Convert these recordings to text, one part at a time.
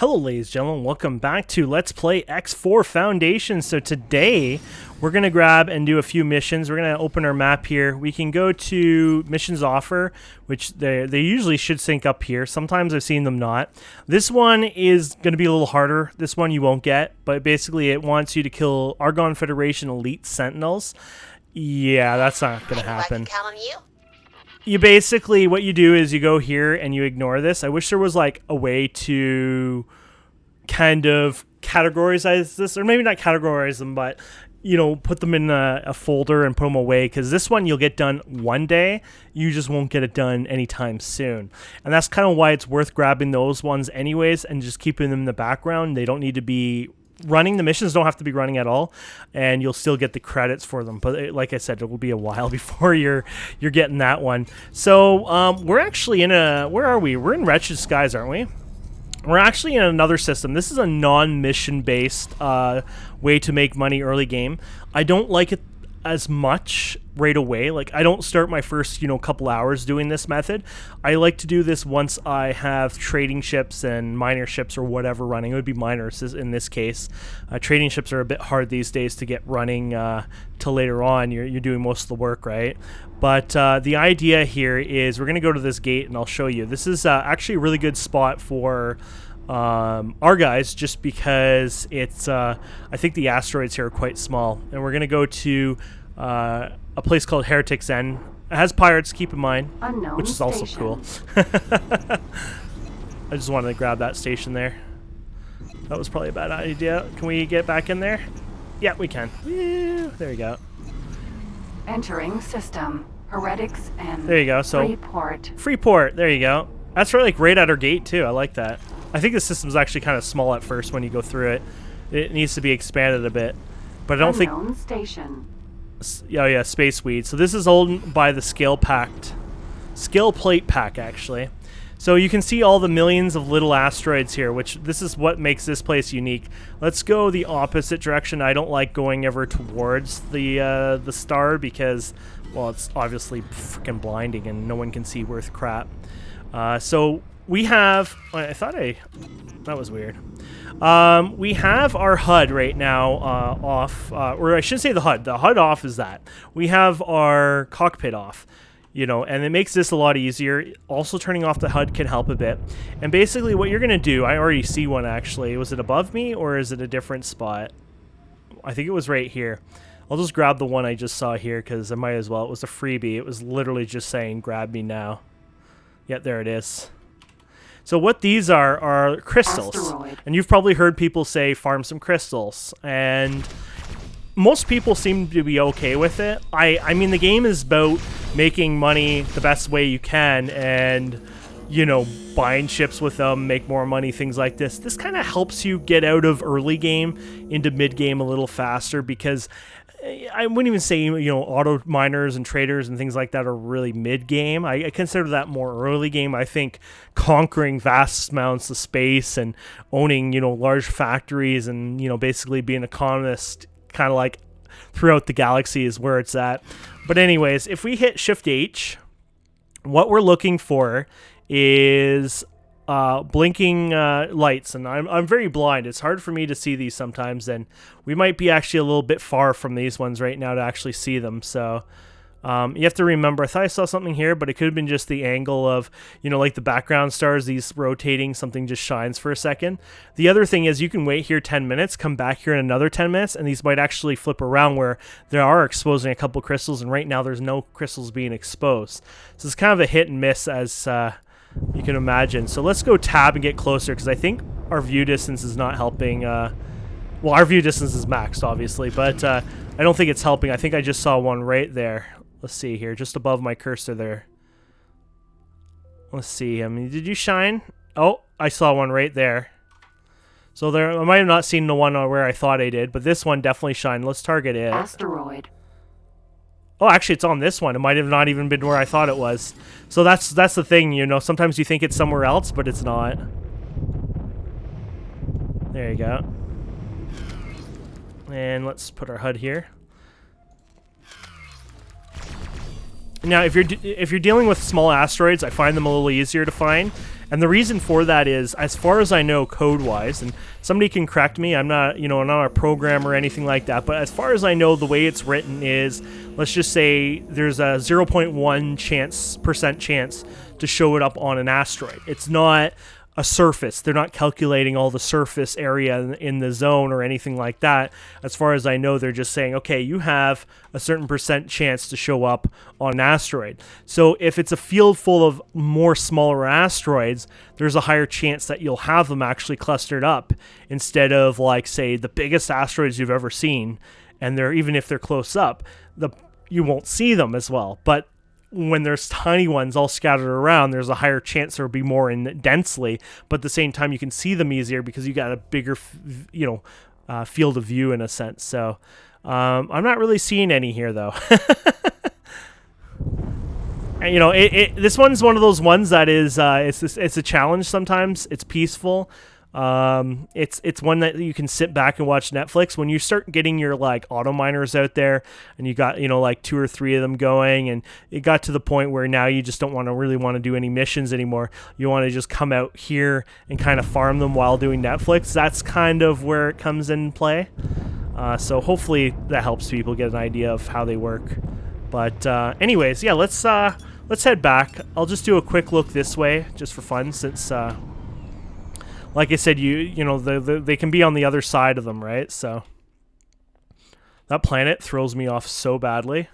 Hello ladies and gentlemen, welcome back to Let's Play X4 Foundation. So today we're going to grab and do a few missions. We're going to open our map here. We can go to missions offer, which they usually should sync up here. Sometimes I've seen them not. This one is going to be a little harder. This one you won't get, but basically it wants you to kill Argon Federation elite sentinels. Yeah, that's not going to happen. You basically, what you do is you go here and you ignore this. I wish there was like a way to kind of categorize this, or maybe not categorize them, but you know, put them in a folder and put them away, because this one you'll get done one day, you just won't get it done anytime soon. And that's kind of why it's worth grabbing those ones anyways and just keeping them in the background. They don't need to be running. The missions don't have to be running at all, and you'll still get the credits for them. But like I said, it will be a while before you're getting that one. So we're actually in a, where are we? We're in Wretched Skies, aren't we? We're actually in another system. This is a non-mission based way to make money early game. I don't like it as much right away. Like, I don't start my first, couple hours doing this method. I like to do this once I have trading ships and miner ships or whatever running. It would be miners in this case. Trading ships are a bit hard these days to get running till later on. You're doing most of the work, right? But the idea here is we're going to go to this gate and I'll show you. This is actually a really good spot for our guys, just because it's I think the asteroids here are quite small, and we're gonna go to a place called Heretic's End. It has pirates, keep in mind, Unknown which is also station. cool. I just wanted to grab that station there. That was probably a bad idea. Can we get back in there? Yeah, we can. Yeah, there we go. Entering system. Heretics and There you go. So Freeport. Freeport, there you go. That's right at our gate too. I like that. I think the system's actually kind of small at first when you go through it. It needs to be expanded a bit. But I don't Unknown station. Oh yeah, Space Weed. So this is owned by the Scale Plate Pack, actually. So you can see all the millions of little asteroids here, which this is what makes this place unique. Let's go the opposite direction. I don't like going ever towards the star because, well, it's obviously freaking blinding and no one can see worth crap. So we have, that was weird. We have our HUD right now off, or I should say the HUD. The HUD off is that. We have our cockpit off, and it makes this a lot easier. Also, turning off the HUD can help a bit. And basically what you're going to do, I already see one actually. Was it above me or is it a different spot? I think it was right here. I'll just grab the one I just saw here because I might as well. It was a freebie. It was literally just saying, grab me now. Yep, there it is. So what these are crystals. Asteroid. And you've probably heard people say, farm some crystals. And most people seem to be okay with it. I mean, the game is about making money the best way you can and, buying ships with them, make more money, things like this. This kind of helps you get out of early game into mid game a little faster, because I wouldn't even say, auto miners and traders and things like that are really mid-game. I consider that more early game. I think conquering vast amounts of space and owning, large factories and, basically being a colonist kind of like throughout the galaxy is where it's at. But anyways, if we hit Shift H, what we're looking for is blinking lights, and I'm very blind. It's hard for me to see these sometimes, and we might be actually a little bit far from these ones right now to actually see them. So you have to remember, I thought I saw something here, but it could have been just the angle of, like the background stars, these rotating, something just shines for a second. The other thing is you can wait here 10 minutes, come back here in another 10 minutes, and these might actually flip around where they are exposing a couple crystals, and right now there's no crystals being exposed. So it's kind of a hit and miss, as you can imagine. So let's go tab and get closer, because I think our view distance is not helping. Well, our view distance is maxed, obviously, but I don't think it's helping. I think I just saw one right there. Let's see here, just above my cursor there. Let's see. I mean, did you shine? Oh, I saw one right there. So there, I might have not seen the one where I thought I did, but this one definitely shined. Let's target it. Asteroid. Oh, actually, it's on this one. It might have not even been where I thought it was. So that's the thing, Sometimes you think it's somewhere else, but it's not. There you go. And let's put our HUD here. Now, if you're dealing with small asteroids, I find them a little easier to find, and the reason for that is, as far as I know, code-wise, and somebody can correct me. I'm not, I'm not a programmer or anything like that. But as far as I know, the way it's written is, let's just say there's a 0.1% chance to show it up on an asteroid. It's not a surface. They're not calculating all the surface area in the zone or anything like that. As far as I know, they're just saying, okay, you have a certain percent chance to show up on an asteroid. So if it's a field full of more smaller asteroids, there's a higher chance that you'll have them actually clustered up instead of, like, say, the biggest asteroids you've ever seen, and even if they're close up, you won't see them as well. But when there's tiny ones all scattered around, there's a higher chance there will be more in densely, but at the same time you can see them easier because you got a bigger field of view in a sense. So I'm not really seeing any here though. And this one's one of those ones that is it's a challenge sometimes. It's peaceful. It's one that you can sit back and watch Netflix. When you start getting your like auto miners out there and you got like 2 or 3 of them going, and it got to the point where now you just don't want to do any missions anymore. You want to just come out here and kind of farm them while doing Netflix. That's kind of where it comes in play. So hopefully that helps people get an idea of how they work. But anyways, yeah, let's head back. I'll just do a quick look this way just for fun, since like I said, they can be on the other side of them, right? So that planet throws me off so badly.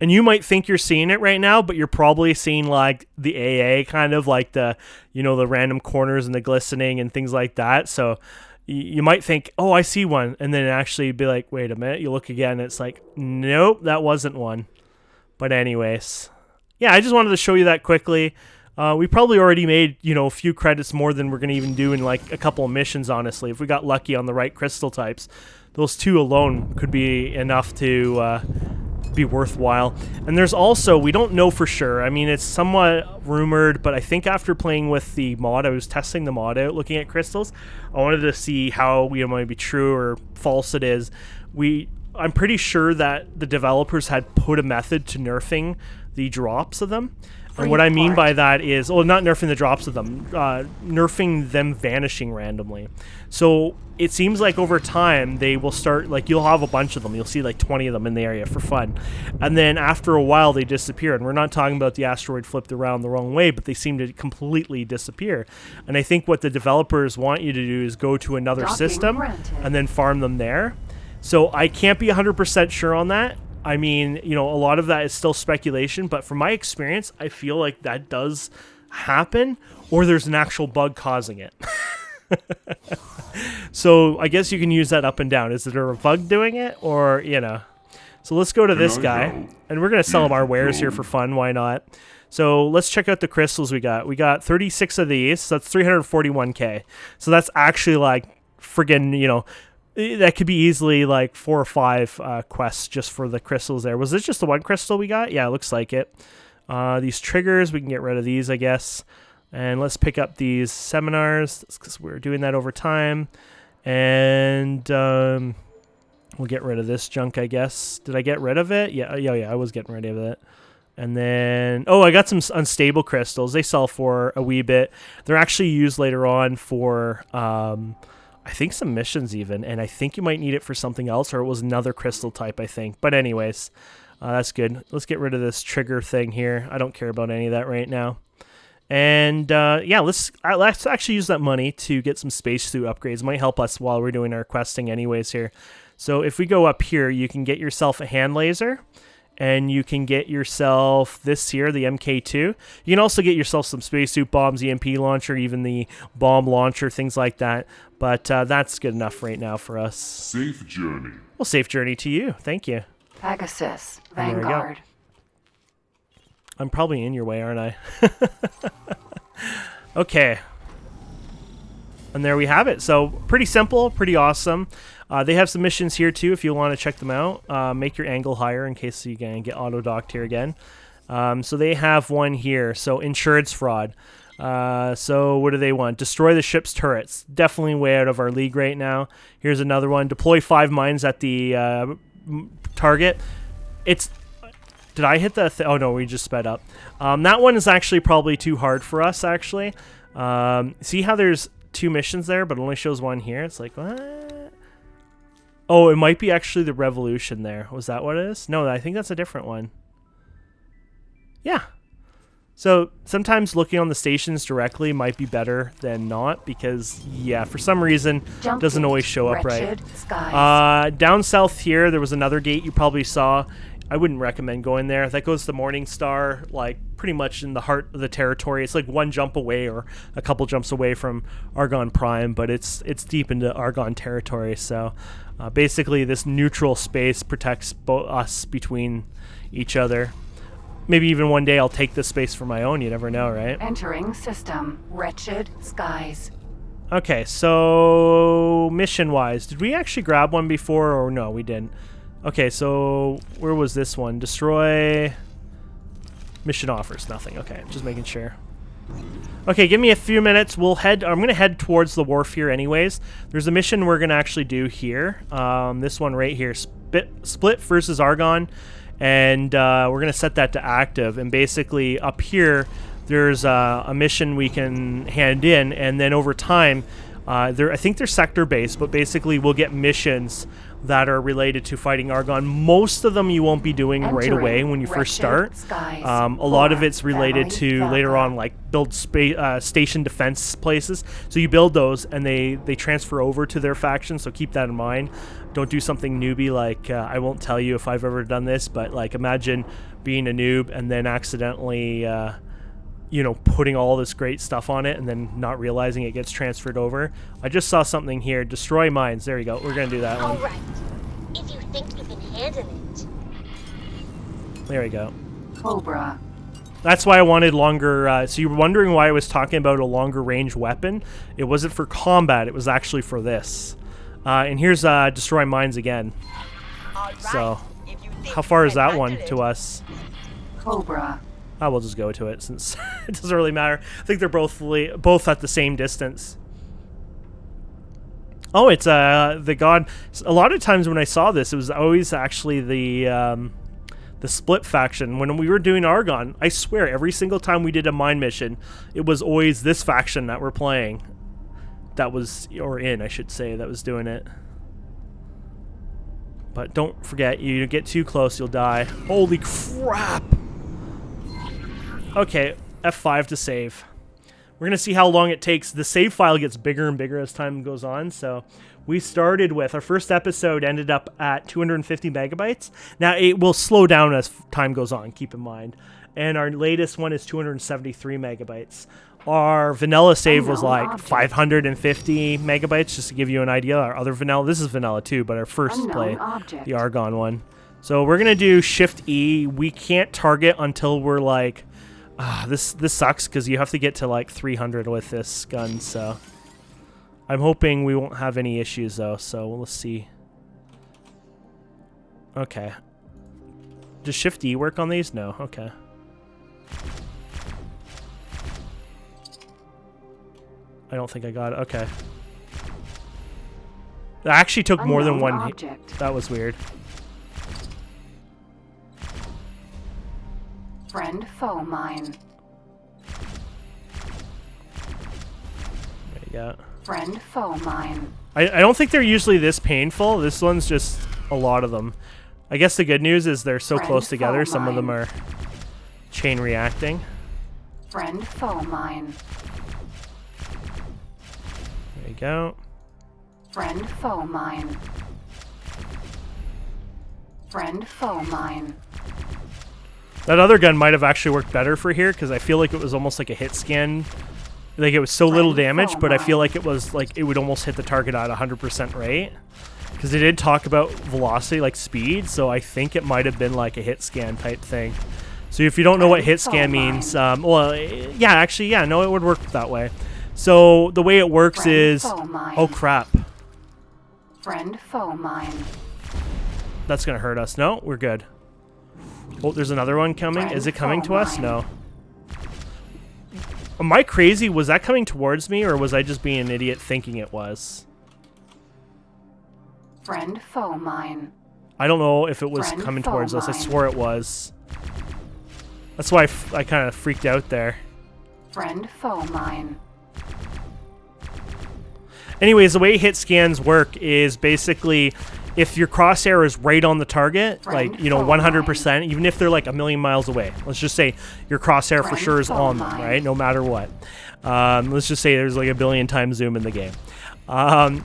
And you might think you're seeing it right now, but you're probably seeing like the AA, kind of like the random corners and the glistening and things like that. So you might think, oh, I see one, and then actually be like, wait a minute. You look again, and it's like, nope, that wasn't one. But anyways, yeah, I just wanted to show you that quickly. We probably already made, a few credits more than we're going to even do in like a couple of missions, honestly. If we got lucky on the right crystal types, those 2 alone could be enough to be worthwhile. And there's also, we don't know for sure. I mean, it's somewhat rumored, but I think after playing with the mod, I was testing the mod out, looking at crystals. I wanted to see how might be true or false it is. I'm pretty sure that the developers had put a method to nerfing the drops of them. And what I mean by that is, not nerfing the drops of them, nerfing them vanishing randomly. So it seems like over time they will start, like, you'll have a bunch of them. You'll see like 20 of them in the area for fun. And then after a while they disappear. And we're not talking about the asteroid flipped around the wrong way, but they seem to completely disappear. And I think what the developers want you to do is go to another system and then farm them there. So I can't be 100% sure on that. I mean, a lot of that is still speculation, but from my experience, I feel like that does happen, or there's an actual bug causing it. So I guess you can use that up and down. Is there a bug doing it, or, So let's go to this guy, and we're going to sell him our wares here for fun. Why not? So let's check out the crystals we got. We got 36 of these, so that's 341k. So that's actually like friggin', that could be easily like 4 or 5 quests just for the crystals there. Was this just the one crystal we got? Yeah, it looks like it. These triggers, we can get rid of these, I guess. And let's pick up these seminars because we're doing that over time. And we'll get rid of this junk, I guess. Did I get rid of it? Yeah, I was getting rid of it. And then, I got some unstable crystals. They sell for a wee bit. They're actually used later on for I think some missions even, and I think you might need it for something else, or it was another crystal type, I think. But anyways, that's good. Let's get rid of this trigger thing here. I don't care about any of that right now. And yeah, let's actually use that money to get some spacesuit upgrades. It might help us while we're doing our questing anyways here. So if we go up here, you can get yourself a hand laser. And you can get yourself this here, the MK2. You can also get yourself some spacesuit bombs, EMP launcher, even the bomb launcher, things like that. But that's good enough right now for us. Safe journey. Well, safe journey to you. Thank you. Pegasus, Vanguard. I'm probably in your way, aren't I? Okay. And there we have it. So pretty simple, pretty awesome. They have some missions here too if you want to check them out. Make your angle higher in case you can get auto-docked here again. So they have one here. So insurance fraud. So what do they want? Destroy the ship's turrets. Definitely way out of our league right now. Here's another one. Deploy 5 mines at the target. Did I hit the oh no, we just sped up. That one is actually probably too hard for us, actually. See how there's 2 missions there, but it only shows 1 here? It's like, what? Oh, it might be actually the revolution there. Was that what it is? No, I think that's a different one. Yeah. So sometimes looking on the stations directly might be better than not because, yeah, for some reason, it doesn't always show up right. Down south here, there was another gate you probably saw. I wouldn't recommend going there. That goes to Morningstar, like pretty much in the heart of the territory. It's like 1 jump away or a couple jumps away from Argon Prime, but it's deep into Argon territory. So basically this neutral space protects us between each other. Maybe even one day I'll take this space for my own. You never know, right? Entering system. Wretched skies. Okay, so mission-wise, did we actually grab one before or no, we didn't? Okay, so where was this one? Destroy mission offers. Nothing. Okay, just making sure. Okay, give me a few minutes. I'm going to head towards the wharf here anyways. There's a mission we're going to actually do here. This one right here. Split versus Argon. And we're going to set that to active. And basically up here, there's a mission we can hand in. And then over time, I think they're sector-based, but basically we'll get missions that are related to fighting Argon. Most of them you won't be doing right away when you first start. A lot of it's related to later on, like build station defense places. So you build those and they transfer over to their faction, so keep that in mind. Don't do something newbie like, I won't tell you if I've ever done this, but like imagine being a noob and then accidentally putting all this great stuff on it and then not realizing it gets transferred over. I just saw something here. Destroy mines. There you go. We're going to do that one. All right. If you think you can handle it. There we go. Cobra. That's why I wanted longer. So you were wondering why I was talking about a longer range weapon. It wasn't for combat. It was actually for this. And here's destroy mines again. All right. So If you think how far you is can that one handle to it. us? Cobra. I will just go to it since it doesn't really matter. I think they're both at the same distance. Oh, it's the god. A lot of times when I saw this, it was always actually the split faction. When we were doing Argon, I swear every single time we did a mine mission, it was always this faction that we're playing. That was, or in, I should say, that was doing it. But don't forget, you get too close, you'll die. Holy crap! Okay, F5 to save. We're going to see how long it takes. The save file gets bigger and bigger as time goes on. So we started with, our first episode ended up at 250 megabytes. Now it will slow down as time goes on, keep in mind. And our latest one is 273 megabytes. Our vanilla save was like 550 megabytes, just to give you an idea. Our other vanilla, this is vanilla too, but our first play, the Argon one. So we're going to do Shift E. We can't target until we're like... this sucks because you have to get to like 300 with this gun, so I'm hoping we won't have any issues though, so let's see. Okay. Does Shift E work on these? No. Okay. I don't think I got it. Okay. That actually took more than one hit. That was weird. Friend foe mine. There you go. Friend foe mine. I don't think they're usually this painful. This one's just a lot of them. I guess the good news is they're so close together. Some of them are chain reacting. Friend foe mine. There you go. Friend foe mine. Friend foe mine. That other gun might have actually worked better for here because I feel like it was almost like a hit scan. Like it was so little damage, but I feel like it was like it would almost hit the target at 100% rate. Because they did talk about velocity, like speed, so I think it might have been like a hit scan type thing. So if you don't know what hit scan means, well, yeah, actually, yeah, no, it would work that way. So the way it works is, oh crap. Friend foe mine. That's gonna hurt us. No, we're good. Oh, there's another one coming. Is it coming to us? No. Am I crazy? Was that coming towards me, or was I just being an idiot thinking it was? Friend foe mine. I don't know if it was Friend coming foe towards us. I mine. swore it was. That's why I kind of freaked out there. Friend foe mine. Anyways, the way hit scans work is basically if your crosshair is right on the target, Friend like, you know, foe 100%, even if they're like a million miles away. Let's just say your crosshair for Friend sure is foe on them, mine. right? No matter what. Let's just say there's like a billion times zoom in the game.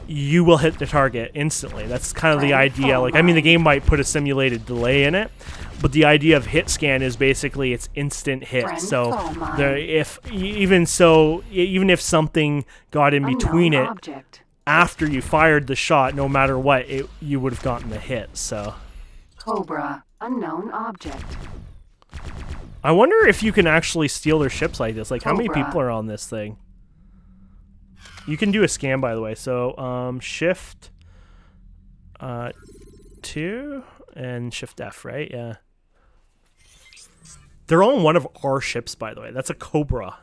You will hit the target instantly. That's kind of the Friend idea. foe Like, I mean, the mine. game might put a simulated delay in it, but the idea of hit scan is basically it's instant hit. Friend So, foe mine. even if something got in between Unknown it object. after you fired the shot, no matter what, you would have gotten the hit. So, Cobra. Unknown object. I wonder if you can actually steal their ships like this. Like, how many Cobra. people are on this thing? You can do a scan, by the way. So, shift 2 and shift F, right? Yeah. They're all on one of our ships, by the way. That's a Cobra.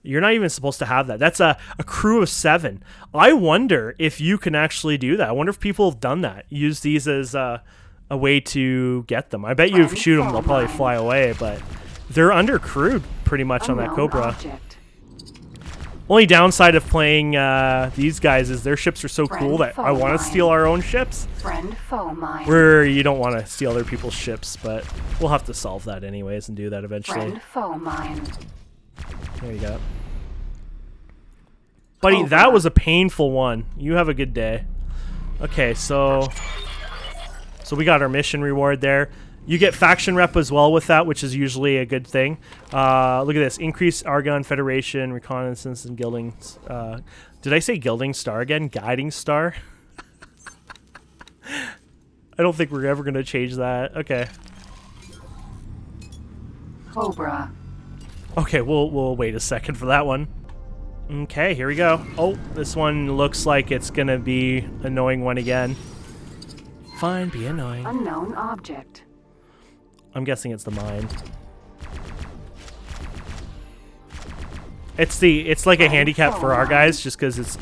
You're not even supposed to have that. That's a crew of 7. I wonder if you can actually do that. I wonder if people have done that. Use these as a way to get them. I bet you if you shoot them, they'll probably fly away, but they're undercrewed pretty much on that Unknown Cobra. object. Only downside of playing these guys is their ships are so cool that I want to steal our own ships. Friend foe mine. Where you don't want to steal other people's ships, but we'll have to solve that anyways and do that eventually. Friend foe mine. There you go. Buddy, Cobra. that was a painful one. You have a good day. Okay, so we got our mission reward there. You get faction rep as well with that, which is usually a good thing. Look at this. Increase Argon Federation, Reconnaissance, and Gilding. Did I say Gilding Star again? Guiding Star? I don't think we're ever going to change that. Okay. Cobra. Okay, we'll wait a second for that one. Okay, here we go. Oh, this one looks like it's going to be annoying one again. Fine, be annoying. Unknown object. I'm guessing it's the mine. It's like a handicap for our guys just because it's...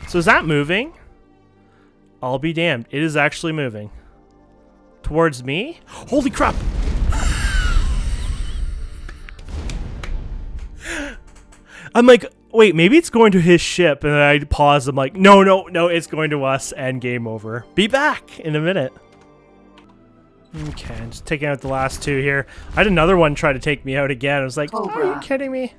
So is that moving? I'll be damned. It is actually moving. Towards me? Holy crap! I'm like, wait, maybe it's going to his ship. And then I pause. I'm like, no, it's going to us and game over. Be back in a minute. Okay, I'm just taking out the last 2 here. I had another one try to take me out again. I was like, oh, are you kidding me?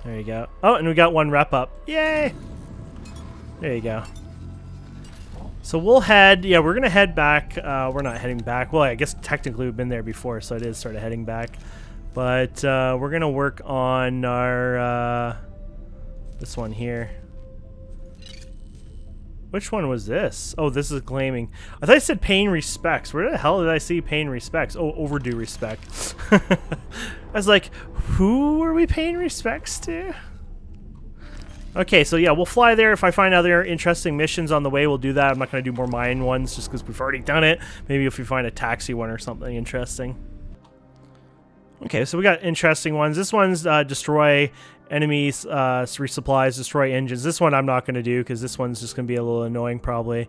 There you go. Oh, and we got 1 rep up. Yay! There you go. So we'll head, yeah, we're going to head back. We're not heading back. Well, I guess technically we've been there before, so it is sort of heading back. But we're going to work on our, this one here. Which one was this? Oh, this is claiming. I thought I said paying respects. Where the hell did I see paying respects? Oh, overdue respect. I was like, who are we paying respects to? Okay, so yeah, we'll fly there. If I find other interesting missions on the way, we'll do that. I'm not going to do more mine ones just because we've already done it. Maybe if we find a taxi one or something interesting. Okay, so we got interesting ones. This one's destroy enemies, resupplies, destroy engines. This one I'm not going to do because this one's just going to be a little annoying probably.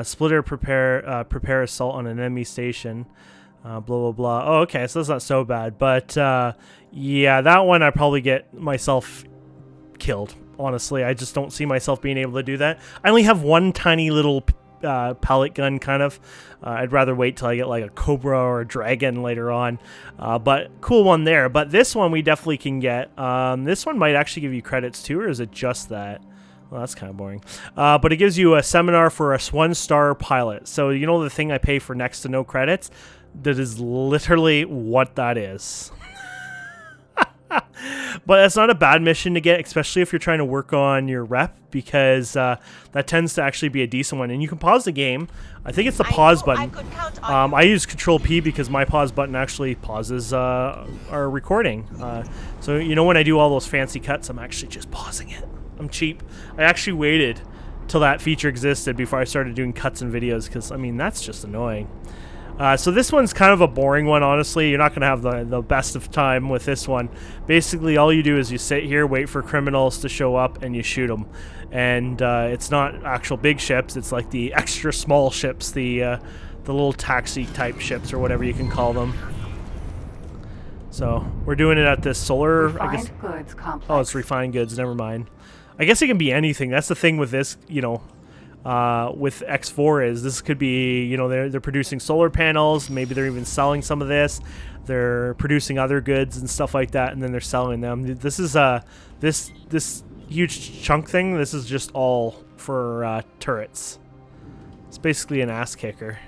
Splitter, prepare assault on an enemy station. Blah, blah, blah. Oh, okay, so that's not so bad. But yeah, that one I probably get myself killed. Honestly, I just don't see myself being able to do that. I only have 1 tiny little pellet gun kind of. I'd rather wait till I get like a Cobra or a Dragon later on. But cool one there. But this one we definitely can get. This one might actually give you credits too, or is it just that? Well, that's kind of boring. But it gives you a seminar for a 1-star pilot. So you know the thing I pay for next to no credits? That is literally what that is. But that's not a bad mission to get, especially if you're trying to work on your rep, because that tends to actually be a decent one. And you can pause the game. I think it's the pause button. I use Control P because my pause button actually pauses our recording. So you know when I do all those fancy cuts, I'm actually just pausing it. I'm cheap. I actually waited till that feature existed before I started doing cuts and videos because, I mean, that's just annoying. So this one's kind of a boring one, honestly. You're not going to have the best of time with this one. Basically, all you do is you sit here, wait for criminals to show up, and you shoot them. And it's not actual big ships. It's like the extra small ships, the little taxi-type ships or whatever you can call them. So we're doing it at this solar... Refined goods complex. Oh, it's refined goods. Never mind. I guess it can be anything. That's the thing with this, you know... with X4 is this could be, you know, they're producing solar panels, maybe they're even selling some of this, they're producing other goods and stuff like that, and then they're selling them. This is this huge chunk thing, this is just all for turrets. It's basically an ass kicker.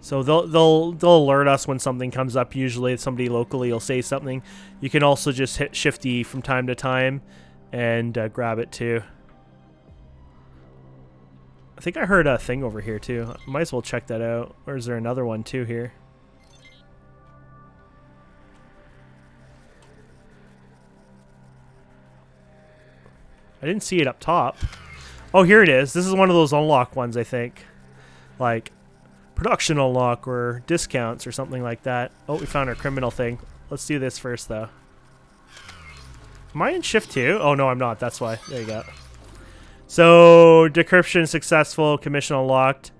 So they'll alert us when something comes up. Usually somebody locally will say something. You can also just hit Shift E from time to time and grab it too. I think I heard a thing over here too. Might as well check that out. Or is there another one too here? I didn't see it up top. Oh, here it is. This is one of those unlock ones, I think. Like... production unlock or discounts or something like that. Oh, we found our criminal thing. Let's do this first, though. Am I in Shift 2? Oh, no, I'm not. That's why. There you go. So, decryption successful. Commission unlocked.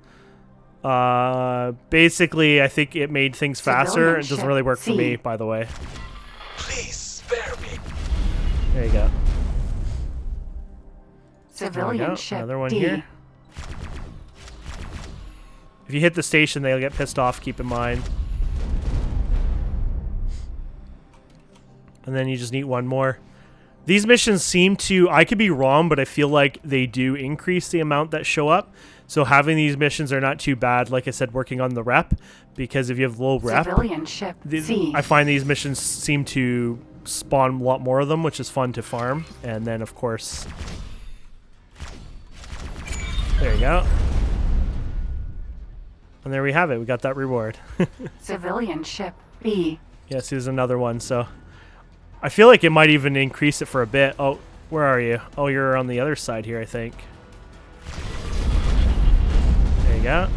Basically, I think it made things faster. It doesn't really work for me, by the way. Please spare me. There you go. Civilian ship Another one D. here. If you hit the station, they'll get pissed off, keep in mind. And then you just need one more. These missions seem to, I could be wrong, but I feel like they do increase the amount that show up. So having these missions are not too bad, like I said, working on the rep. Because if you have low rep, Civilian ship C. I find these missions seem to spawn a lot more of them, which is fun to farm. And then, of course... there you go. And there we have it. We got that reward. Civilian ship B. Yes, here's another one. So I feel like it might even increase it for a bit. Oh, where are you? Oh, you're on the other side here, I think. There you go.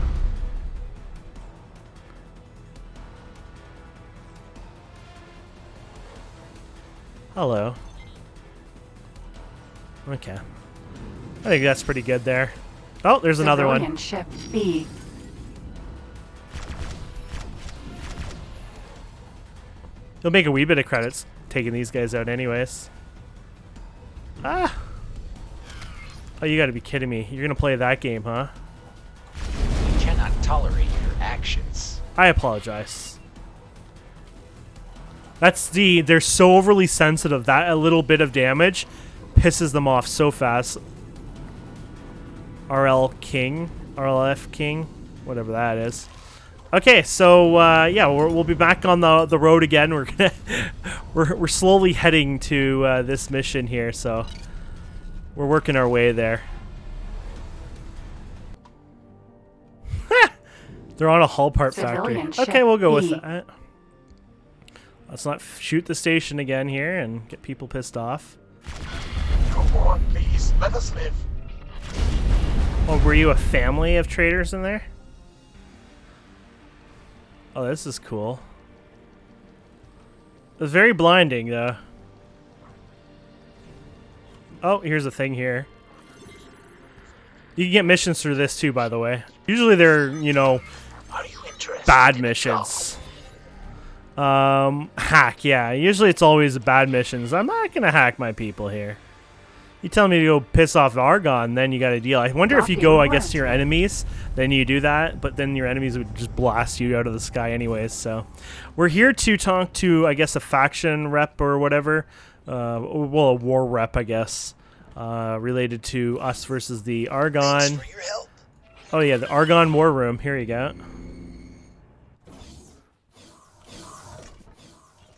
Hello. Okay. I think that's pretty good there. Oh, there's another one. Civilian ship B. You'll make a wee bit of credits taking these guys out anyways. Ah! Oh, you gotta be kidding me. You're gonna play that game, huh? We cannot tolerate your actions. I apologize. That's they're so overly sensitive that a little bit of damage pisses them off so fast. RLF King, whatever that is. Okay, so yeah, we'll be back on the road again. We're gonna we're slowly heading to this mission here, so we're working our way there. They're on a hull part factory. Civilian ship Okay, we'll go B. with that. Let's not shoot the station again here and get people pissed off. Come on, please. Let us live. Oh, were you a family of traders in there? Oh, this is cool. It's very blinding, though. Oh, here's a thing here. You can get missions through this, too, by the way. Usually they're, you know, Are you interested bad in missions. Hack, yeah. Usually it's always bad missions. I'm not gonna hack my people here. You tell me to go piss off Argon, then you got a deal. I wonder if you go, I guess, to your enemies, then you do that, but then your enemies would just blast you out of the sky anyways, so. We're here to talk to, I guess, a faction rep or whatever. Well, a war rep, I guess, related to us versus the Argon. Thanks for your help. Oh, yeah, the Argon War Room. Here you go.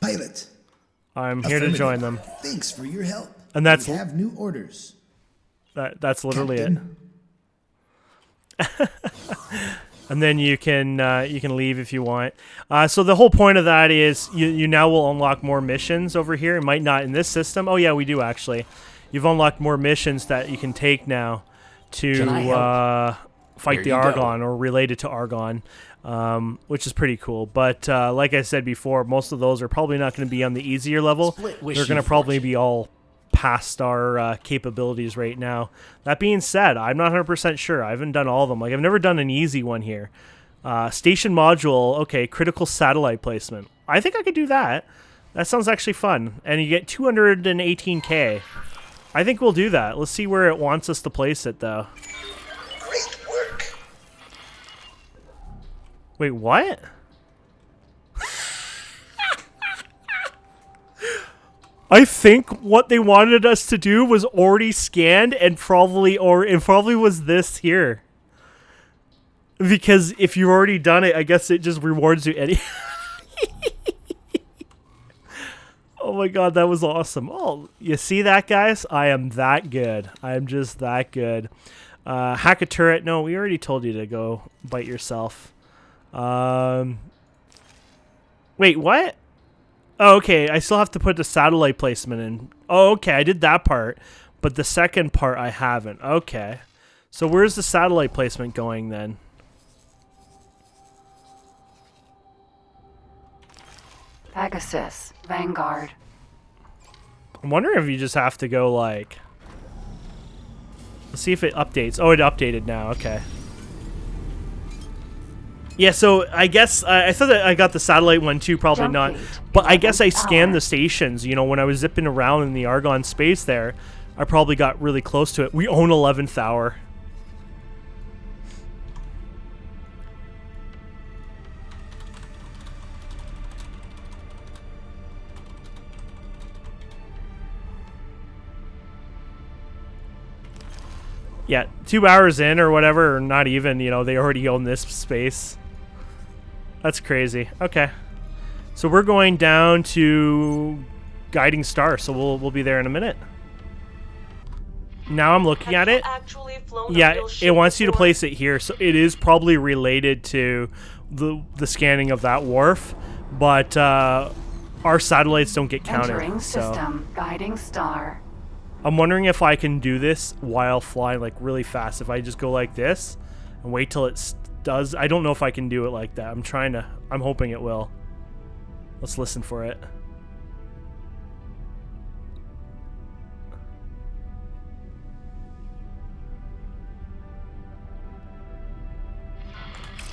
Pilot. I'm here to join them. Thanks for your help. And that's We have new orders. that's literally Captain. it. And then you can leave if you want. So the whole point of that is you now will unlock more missions over here. It might not in this system. Oh yeah, we do actually. you've unlocked more missions that you can take now Can I to help? fight Here the you go. Argon or related to Argon, which is pretty cool. But like I said before, most of those are probably not going to be on the easier level. Split wish They're going you to probably fortune. be all past our capabilities right now. That being said, I'm not 100% sure. I haven't done all of them. Like, I've never done an easy one here. Station module, okay, critical satellite placement. I think I could do that. That sounds actually fun. And you get 218k. I think we'll do that. Let's see where it wants us to place it, though. Great work. Wait, what? I think what they wanted us to do was already scanned and probably was this here. Because if you've already done it, I guess it just rewards you any. Oh my god, that was awesome. Oh, you see that, guys? I am that good. I am just that good. Hack a turret. No, we already told you to go bite yourself. Wait, what? Oh, okay. I still have to put the satellite placement in. Oh, okay. I did that part. But the second part I haven't. Okay. So where's the satellite placement going then? Pegasus. Vanguard. I'm wondering if you just have to go like... Let's see if it updates. Oh, it updated now. Okay. Yeah, so I guess I thought that I got the satellite one too, probably Jump not. gate, But I guess I 11th scanned hour. the stations. You know, when I was zipping around in the Argon space there, I probably got really close to it. We own 11th hour. Yeah, 2 hours in or whatever, or not even, you know, they already own this space. That's crazy. Okay. So we're going down to Guiding Star, so we'll be there in a minute. Now I'm looking at it. Yeah, it wants you to place it here, so it is probably related to the scanning of that wharf, but our satellites don't get counted. Entering So system. Guiding star. I'm wondering if I can do this while flying like really fast. If I just go like this and wait till it does. I don't know if I can do it like that. I'm hoping it will. Let's listen for it.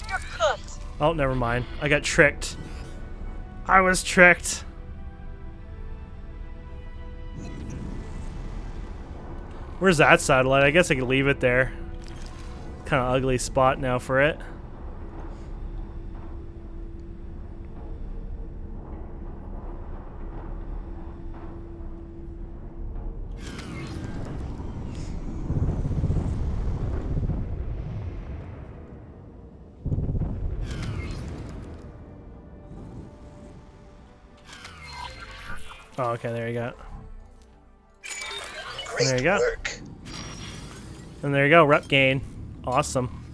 You're cooked. Oh, never mind. I got tricked. I was tricked. Where's that satellite? I guess I could leave it there. Kind of ugly spot now for it. Oh, okay, there you go. Great There you go. work. And there you go, rep gain. Awesome.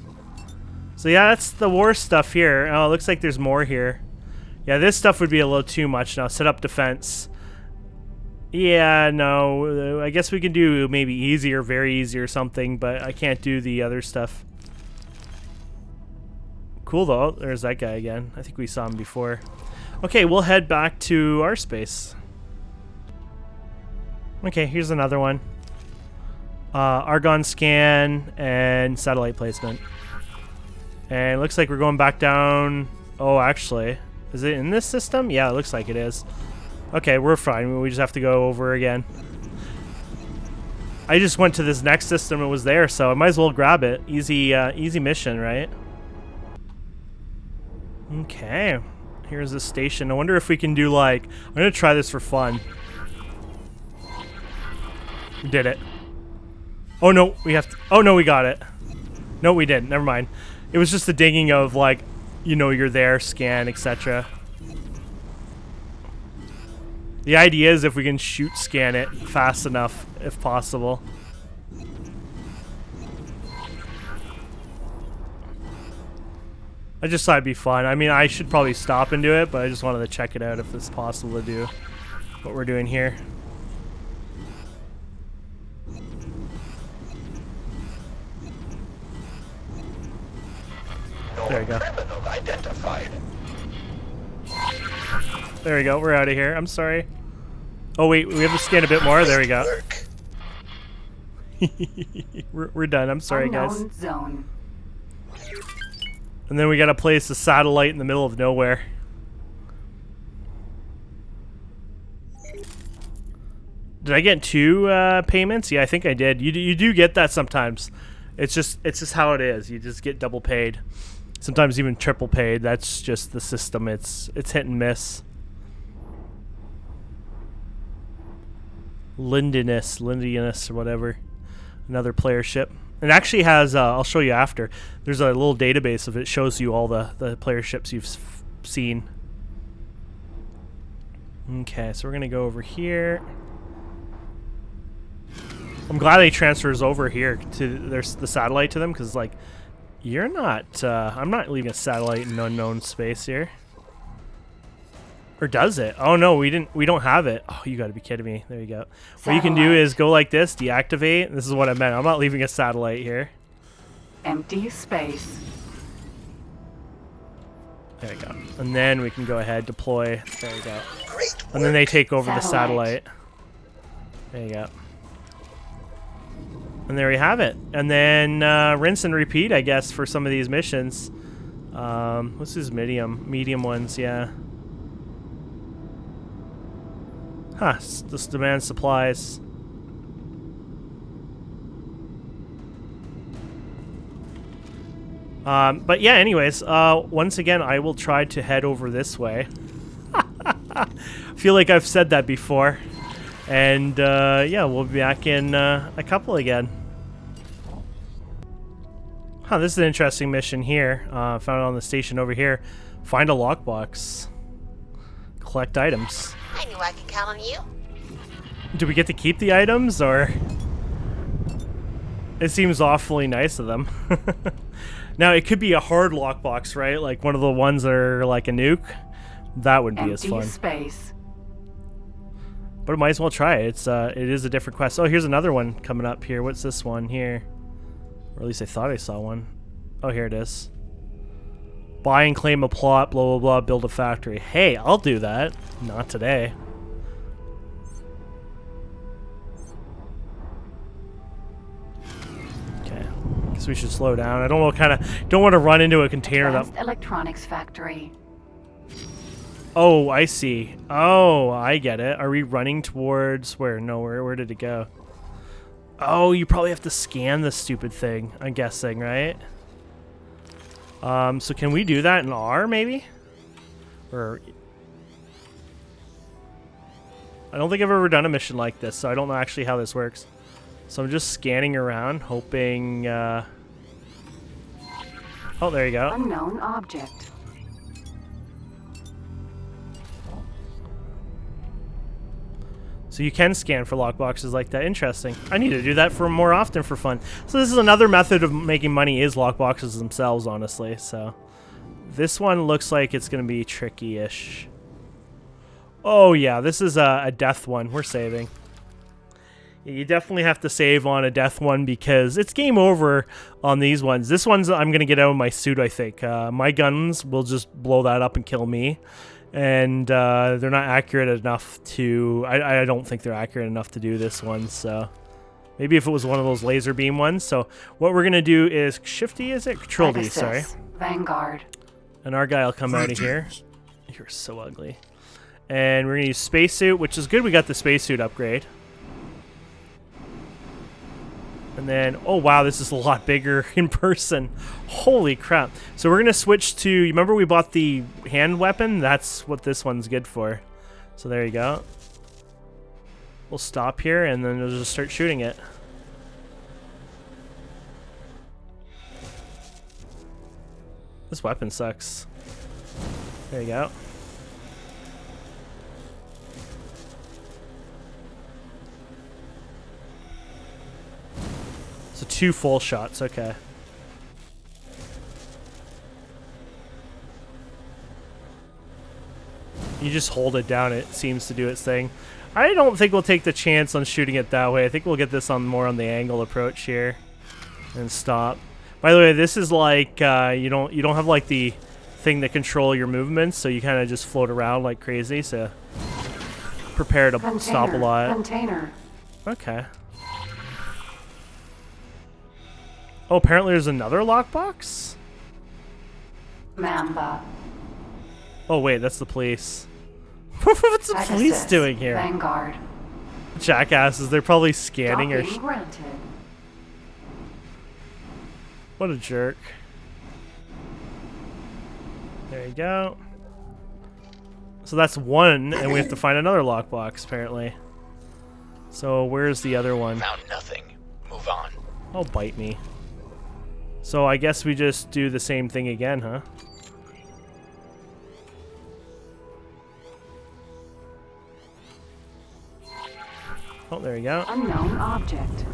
So yeah, that's the war stuff here. Oh, it looks like there's more here. Yeah, this stuff would be a little too much now. Set up defense. Yeah, no. I guess we can do maybe easy or very easy or something, but I can't do the other stuff. Cool though. There's that guy again. I think we saw him before. Okay, we'll head back to our space. Okay, here's another one. Argon scan and satellite placement. And it looks like we're going back down. Oh, actually, is it in this system? Yeah, it looks like it is. Okay, we're fine. We just have to go over again. I just went to this next system. It was there, so I might as well grab it. Easy, easy mission, right? Okay, here's the station. I wonder if we can do like. I'm gonna try this for fun. We did it. Oh no, we have to. Oh no, we got it. No, we didn't. Never mind. It was just the dinging of like, you know, you're there, scan, etc. The idea is if we can shoot scan it fast enough, if possible. I just thought it'd be fun. I mean, I should probably stop and do it, but I just wanted to check it out if it's possible to do what we're doing here. There we go. Criminal identified. There we go. We're out of here. I'm sorry. Oh wait, we have to scan a bit more. There we go. Work. we're done. I'm sorry, guys. Unknown zone. And then we gotta place a satellite in the middle of nowhere. Did I get 2 payments? Yeah, I think I did. You do get that sometimes. It's just how it is. You just get double paid. Sometimes even triple paid. That's just the system. It's hit and miss. Lindinus or whatever. Another player ship. It actually has, I'll show you after. There's a little database of it. Shows you all the player ships you've seen. Okay, so we're going to go over here. I'm glad he transfers over here to the satellite to them, because like you're not I'm not leaving a satellite in unknown space here. Or does it? Oh no, we don't have it. Oh, you got to be kidding me. There you go. What you can do is go like this, deactivate. This is what I meant. I'm not leaving a satellite here. Empty space. There you go. And then we can go ahead, deploy. There you go. Great work. And then they take over the Satellite. satellite. There you go. And there we have it. And then rinse and repeat, I guess, for some of these missions. What's his medium? Medium ones, yeah. Huh, this demands supplies. But yeah, anyways, once again, I will try to head over this way. I feel like I've said that before. And yeah, we'll be back in a couple again. Huh, this is an interesting mission here. Found it on the station over here. Find a lockbox. Collect items. I knew I could count on you. Do we get to keep the items, or? It seems awfully nice of them. Now, it could be a hard lockbox, right? Like one of the ones that are like a nuke. That would be as Empty fun. space. But I might as well try it. It is a different quest. Oh, here's another one coming up here. What's this one here? Or at least I thought I saw one. Oh, here it is. Buy and claim a plot, blah, blah, blah, build a factory. Hey, I'll do that. Not today. Okay. Guess we should slow down. I don't know, don't want to run into a container that... Advanced electronics factory. Oh, I see. Oh, I get it. Are we running towards where? No, where did it go? Oh, you probably have to scan this stupid thing, I'm guessing, right? So can we do that in R, maybe? Or... I don't think I've ever done a mission like this, so I don't know actually how this works. So I'm just scanning around, hoping... Oh, there you go. Unknown object. So you can scan for lockboxes like that. Interesting. I need to do that for more often for fun. So this is another method of making money, is lockboxes themselves, honestly. So this one looks like it's going to be tricky-ish. Oh yeah, this is a death one. We're saving. You definitely have to save on a death one because it's game over on these ones. This one's I'm going to get out of my suit, I think. My guns will just blow that up and kill me. And they're not accurate enough to... I don't think they're accurate enough to do this one, so... Maybe if it was one of those laser beam ones. So what we're going to do is... Shift-D, is it? Control-D, sorry. Vanguard. And our guy will come out of here. You're so ugly. And we're going to use spacesuit, which is good. We got the spacesuit upgrade. And then, oh wow, this is a lot bigger in person. Holy crap. So we're going to switch to, you remember we bought the hand weapon? That's what this one's good for. So there you go. We'll stop here and then we'll just start shooting it. This weapon sucks. There you go. So 2 full shots, okay. You just hold it down, it seems to do its thing. I don't think we'll take the chance on shooting it that way. I think we'll get this on more on the angle approach here. And stop. By the way, this is like you don't have like the thing that control your movements, so you kind of just float around like crazy. So prepare to stop a lot. Container. Okay. Oh, apparently there's another lockbox? Mamba. Oh, wait, that's the police. What's the police Pegasus. doing here? Vanguard. Jackasses, they're probably scanning or... Docking granted. What a jerk. There you go. So that's one, and we have to find another lockbox, apparently. So where's the other one? Found nothing. Move on. Oh, bite me. So I guess we just do the same thing again, huh? Oh, there you go. Unknown object.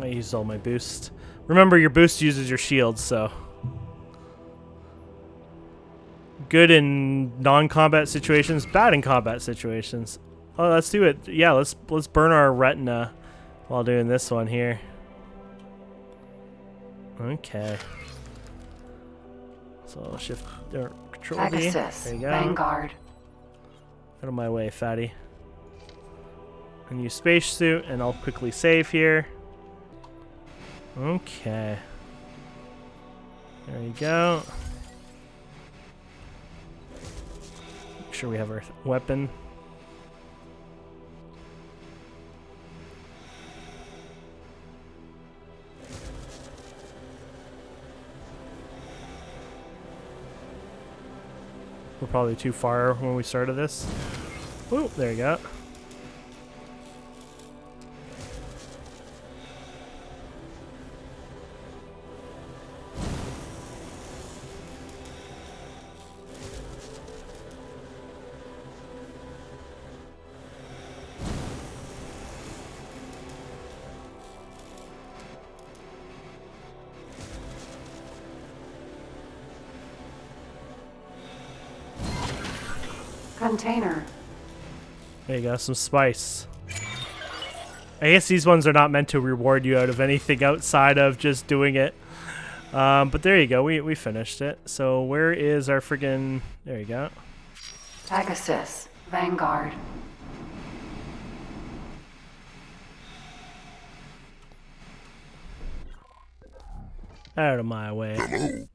I used all my boost. Remember, your boost uses your shields, so... Good in non-combat situations, bad in combat situations. Oh, let's do it. Yeah, let's burn our retina while doing this one here. Okay. So shift or control D. Pegasus. There you go. Vanguard. Out of my way, fatty. And use spacesuit, and I'll quickly save here. Okay. There you go. Make sure we have our weapon. We're probably too far when we started this. Ooh, there you go. Container. There you go, some spice. I guess these ones are not meant to reward you out of anything outside of just doing it. But there you go, we finished it. So where is our friggin... There you go. Pegasus. Vanguard. Out of my way.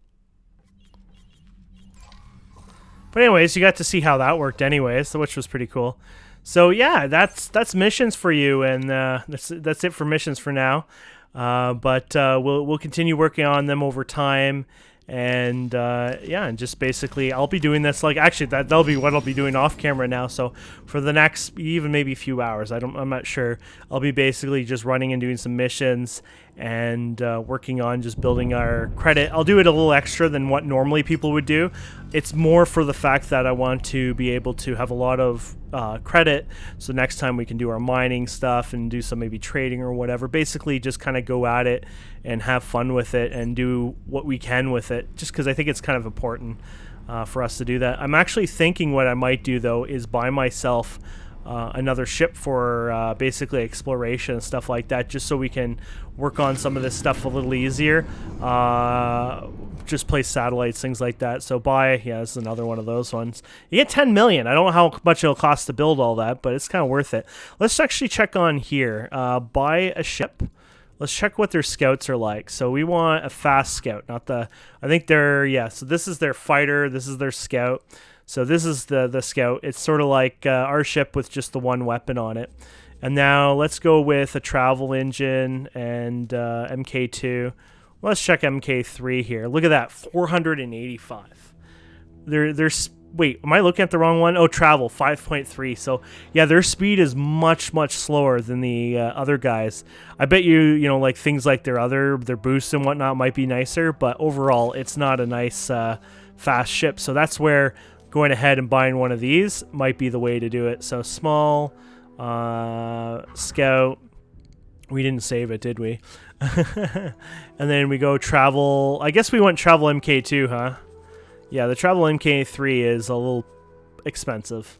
But anyways, you got to see how that worked anyways, which was pretty cool. So yeah, that's missions for you, and that's it for missions for now. But we'll continue working on them over time, and yeah, and just basically I'll be doing this, like, actually that'll be what I'll be doing off camera now. So for the next even maybe a few hours, I'm not sure, I'll be basically just running and doing some missions and working on just building our credit. I'll do it a little extra than what normally people would do. It's more for the fact that I want to be able to have a lot of credit, so next time we can do our mining stuff and do some maybe trading or whatever. Basically just kind of go at it and have fun with it and do what we can with it, just because I think it's kind of important for us to do that. I'm actually thinking what I might do though is buy myself another ship for basically exploration and stuff like that, just so we can work on some of this stuff a little easier. Just place satellites, things like that. So yeah, this is another one of those ones. You get 10 million. I don't know how much it'll cost to build all that, but it's kind of worth it. Let's actually check on here. Buy a ship. Let's check what their scouts are like. So we want a fast scout, not the... I think they're... Yeah, so this is their fighter. This is their scout. So this is the scout. It's sort of like our ship with just the one weapon on it. And now let's go with a travel engine and MK2. Let's check MK3 here. Look at that, 485. There's wait, am I looking at the wrong one? Oh, travel 5.3. So yeah, their speed is much slower than the other guys. I bet you know, like things like their boosts and whatnot might be nicer, but overall it's not a nice fast ship. So that's where going ahead and buying one of these might be the way to do it. So small scout. We didn't save it, did we? And then we go travel. I guess we went travel MK2, huh? Yeah, the travel MK3 is a little expensive.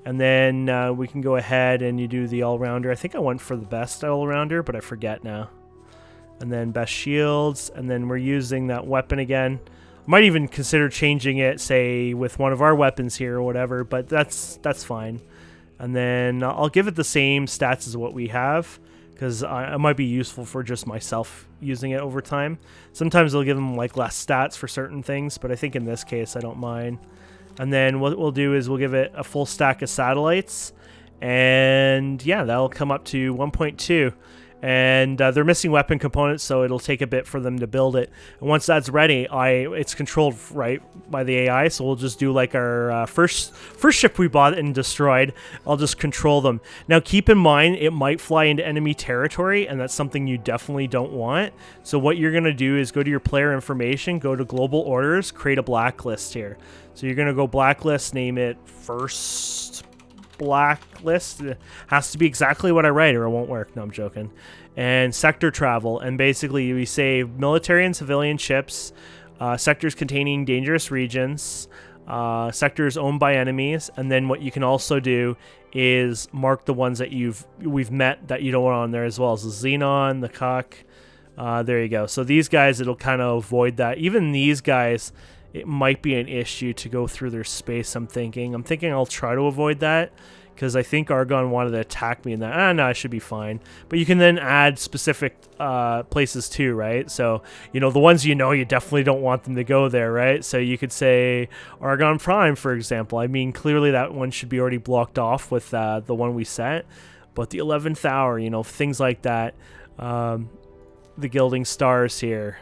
And then we can go ahead and you do the all-rounder. I think I went for the best all-rounder, but I forget now. And then best shields, and then we're using that weapon again. Might even consider changing it, say, with one of our weapons here or whatever, but that's fine. And then I'll give it the same stats as what we have, because it might be useful for just myself using it over time. Sometimes they'll give them like less stats for certain things, but I think in this case I don't mind. And then what we'll do is we'll give it a full stack of satellites, and yeah, that'll come up to 1.2. And they're missing weapon components, so it'll take a bit for them to build it. And once that's ready, it's controlled right by the AI, so we'll just do like our first ship we bought and destroyed. I'll just control them. Now keep in mind, it might fly into enemy territory, and that's something you definitely don't want. So what you're going to do is go to your player information, go to global orders, create a blacklist here. So you're going to go blacklist, name it first blacklist. It has to be exactly what I write or it won't work. No, I'm joking. And sector travel, and basically we say military and civilian ships, sectors containing dangerous regions, sectors owned by enemies, and then what you can also do is mark the ones that we've met that you don't want on there as well. So Xenon, the Cock, there you go. So these guys, it'll kind of avoid that. Even these guys, it might be an issue to go through their space, I'm thinking I'll try to avoid that, because I think Argon wanted to attack me in that. No, I should be fine. But you can then add specific places too, right? So, you know, the ones you definitely don't want them to go there, right? So you could say Argon Prime, for example. I mean, clearly that one should be already blocked off with the one we set. But the 11th hour, things like that. The Gilding Stars here.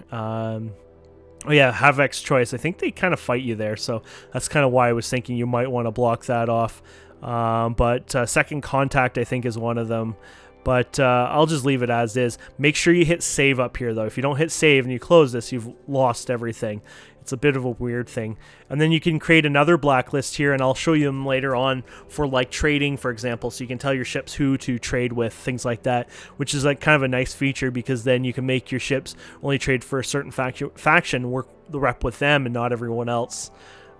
Oh yeah, Havoc's Choice. I think they kind of fight you there, so that's kind of why I was thinking you might want to block that off. But Second Contact, I think, is one of them. But I'll just leave it as is. Make sure you hit save up here, though. If you don't hit save and you close this, you've lost everything. It's a bit of a weird thing. And then you can create another blacklist here, and I'll show you them later on for like trading, for example. So you can tell your ships who to trade with, things like that, which is like kind of a nice feature, because then you can make your ships only trade for a certain faction, work the rep with them and not everyone else.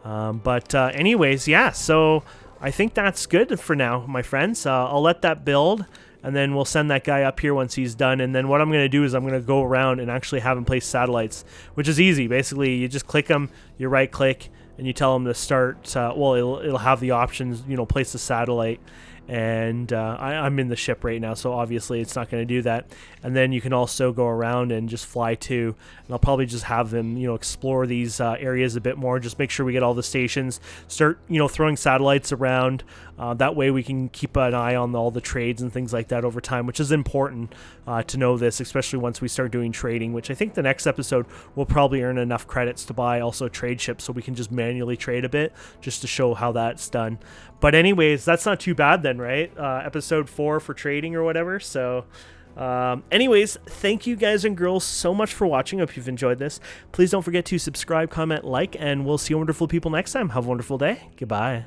Anyways, yeah, so I think that's good for now, my friends. I'll let that build, and then we'll send that guy up here once he's done. And then what I'm going to do is I'm going to go around and actually have him place satellites, which is easy. Basically, you just click them, you right click, and you tell them to start. It'll have the options, place the satellite. And I'm in the ship right now, so obviously it's not going to do that. And then you can also go around and just fly too, and I'll probably just have them explore these areas a bit more, just make sure we get all the stations, start throwing satellites around. That way we can keep an eye on all the trades and things like that over time, which is important to know this, especially once we start doing trading, which I think the next episode we'll probably earn enough credits to buy also trade ships, so we can just manually trade a bit just to show how that's done. But anyways, that's not too bad then, right? Episode 4 for trading or whatever. So anyways, thank you guys and girls so much for watching. Hope you've enjoyed this. Please don't forget to subscribe, comment, like, and we'll see you wonderful people next time. Have a wonderful day. Goodbye.